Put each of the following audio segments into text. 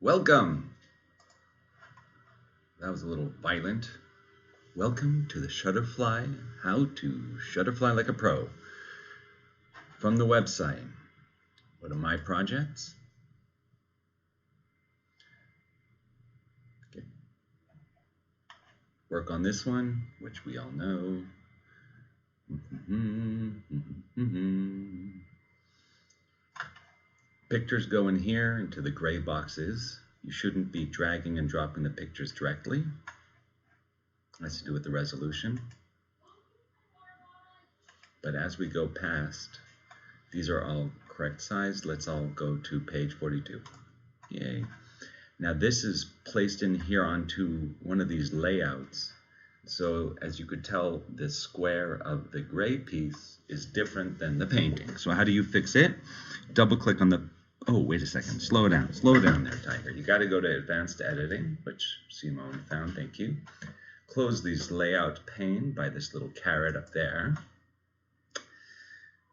Welcome. That was a little violent. Welcome to the Shutterfly, how to Shutterfly like a pro. From the website, what are my projects? Okay. Work on this one, which we all know. Pictures go in here into the gray boxes. You shouldn't be dragging and dropping the pictures directly. That's to do with the resolution. But as we go past, these are all correct size. Let's all go to page 42. Yay. Now this is placed in here onto one of these layouts. So as you could tell, the square of the gray piece is different than the painting. So how do you fix it? Double click on the, oh, wait a second, slow down there, Tiger. You got to go to advanced editing, which Simone found, thank you. Close these layout pane by this little caret up there.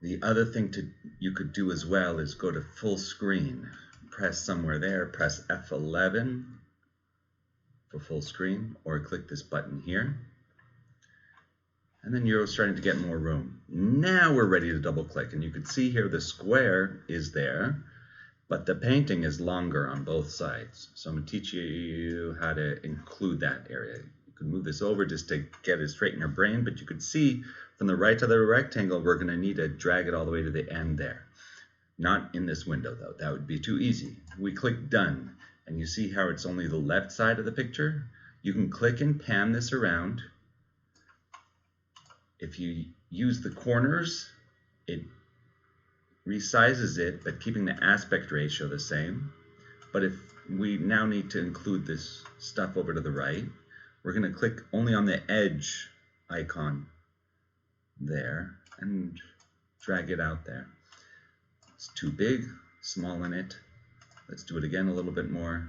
The other thing you could do as well is go to full screen. Press somewhere there, press F11 for full screen, or click this button here. And then you're starting to get more room. Now we're ready to double click, and you can see here the square is there, but the painting is longer on both sides. So I'm going to teach you how to include that area. You can move this over just to get it straight in your brain, but you could see from the right of the rectangle, we're going to need to drag it all the way to the end there. Not in this window though, that would be too easy. We click done, and you see how it's only the left side of the picture? You can click and pan this around. If you use the corners, it resizes it, but keeping the aspect ratio the same. But if we now need to include this stuff over to the right, we're going to click only on the edge icon there and drag it out there. It's too big, small in it. Let's do it again a little bit more.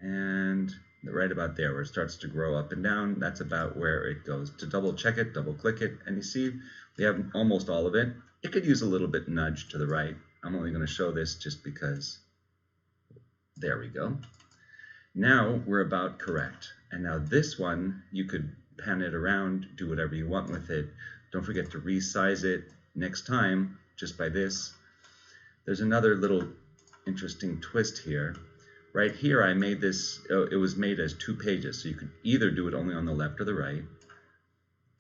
And right about there where it starts to grow up and down, that's about where it goes. To double check it, double click it, and you see we have almost all of it. It could use a little bit nudge to the right. I'm only going to show this just because. There we go. Now we're about correct. And now this one, you could pan it around, do whatever you want with it. Don't forget to resize it next time just by this. There's another little interesting twist here. Right here I made this, it was made as 2 pages, so you could either do it only on the left or the right.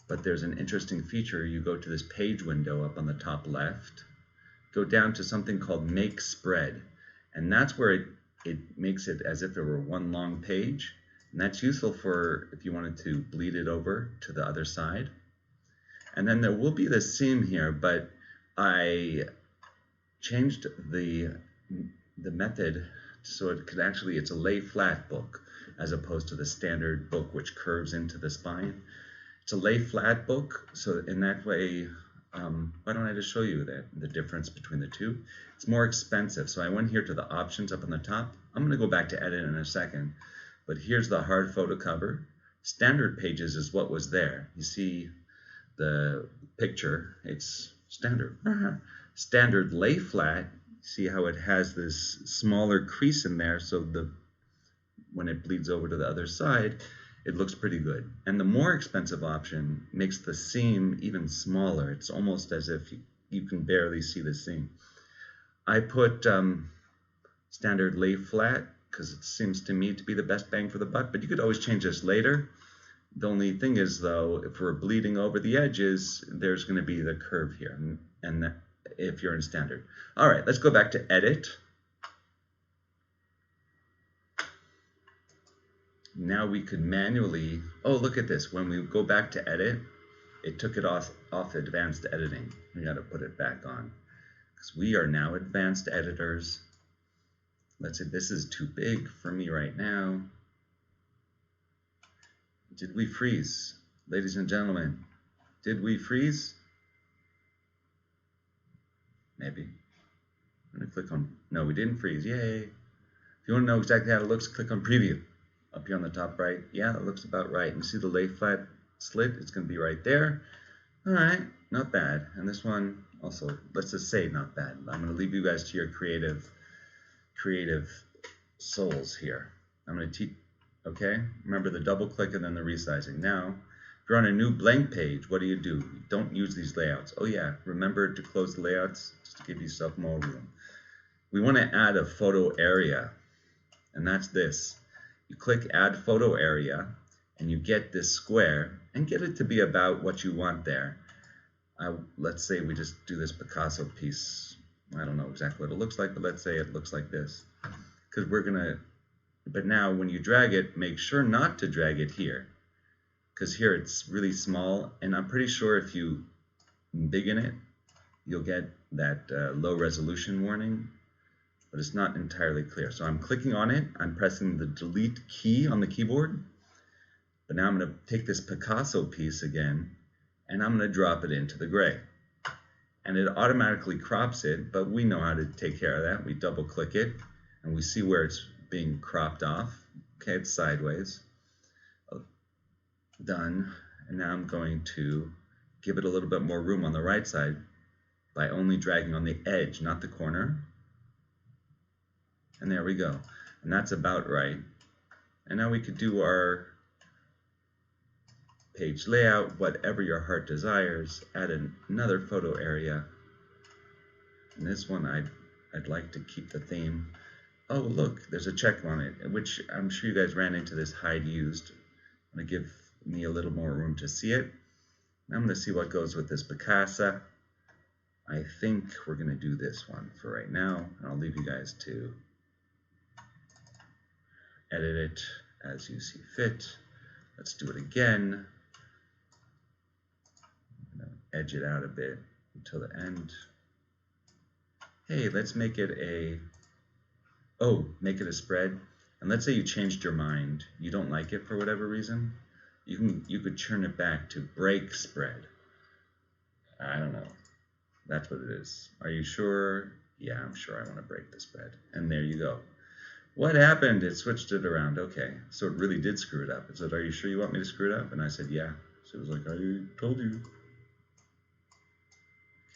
But there's an interesting feature. You go to this page window up on the top left, go down to something called Make Spread, and that's where it makes it as if it were one long page. And that's useful for if you wanted to bleed it over to the other side. And then there will be the seam here, but I changed the method so it could actually, it's a lay flat book as opposed to the standard book which curves into the spine. It's a lay flat book, so in that way, why don't I just show you the difference between the two? It's more expensive, so I went here to the options up on the top. I'm going to go back to edit in a second, but here's the hard photo cover. Standard pages is what was there. You see the picture, it's standard. Standard lay flat, see how it has this smaller crease in there, so when it bleeds over to the other side, it looks pretty good. And the more expensive option makes the seam even smaller. It's almost as if you can barely see the seam. I put standard lay flat because it seems to me to be the best bang for the buck, but you could always change this later. The only thing is though, if we're bleeding over the edges, there's going to be the curve here, and if you're in standard. All right, let's go back to edit. Now we could manually, oh, look at this. When we go back to edit, it took it off advanced editing. We got to put it back on because we are now advanced editors. Let's say this is too big for me right now. Did we freeze? Ladies and gentlemen, did we freeze? Maybe. I'm going to click on, no, we didn't freeze. Yay. If you want to know exactly how it looks, click on preview. Up here on the top right, yeah, it looks about right. And see the lay flat slit? It's going to be right there. All right, not bad. And this one also, let's just say not bad. I'm going to leave you guys to your creative soles here. I'm going to teach, okay? Remember the double click and then the resizing. Now, if you're on a new blank page, what do? You don't use these layouts. Oh yeah, remember to close the layouts just to give yourself more room. We want to add a photo area, and that's this. You click add photo area, and you get this square, and get it to be about what you want there. Let's say we just do this Picasso piece. I don't know exactly what it looks like, but let's say it looks like this. Because we're gonna, but now when you drag it, make sure not to drag it here. Because here it's really small, and I'm pretty sure if you biggen it, you'll get that low resolution warning, but it's not entirely clear. So I'm clicking on it, I'm pressing the delete key on the keyboard, but now I'm going to take this Picasso piece again, and I'm going to drop it into the gray. And it automatically crops it, but we know how to take care of that. We double click it, and we see where it's being cropped off. Okay, it's sideways. Done. And now I'm going to give it a little bit more room on the right side by only dragging on the edge, not the corner. And there we go. And that's about right. And now we could do our page layout, whatever your heart desires. Add another photo area. And this one I'd like to keep the theme. Oh look, there's a check on it, which I'm sure you guys ran into this hide used. I'm going to give me a little more room to see it. I'm going to see what goes with this Picasso. I think we're going to do this one for right now, and I'll leave you guys to edit it as you see fit. Let's do it again. I'm going to edge it out a bit until the end. Hey, let's make it make it a spread. And let's say you changed your mind. You don't like it for whatever reason. You could turn it back to break spread. I don't know. That's what it is. Are you sure? Yeah, I'm sure I want to break the spread. And there you go. What happened? It switched it around. Okay, so it really did screw it up. It said, are you sure you want me to screw it up? And I said, yeah. So it was like, I told you.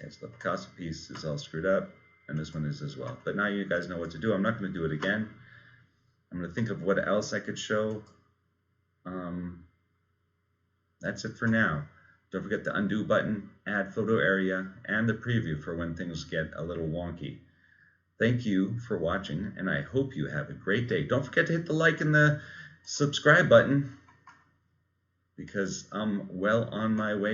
Okay, so the Picasso piece is all screwed up, and this one is as well. But now you guys know what to do. I'm not going to do it again. I'm going to think of what else I could show. That's it for now. Don't forget the undo button, add photo area, and the preview for when things get a little wonky. Thank you for watching, and I hope you have a great day. Don't forget to hit the like and the subscribe button, because I'm well on my way.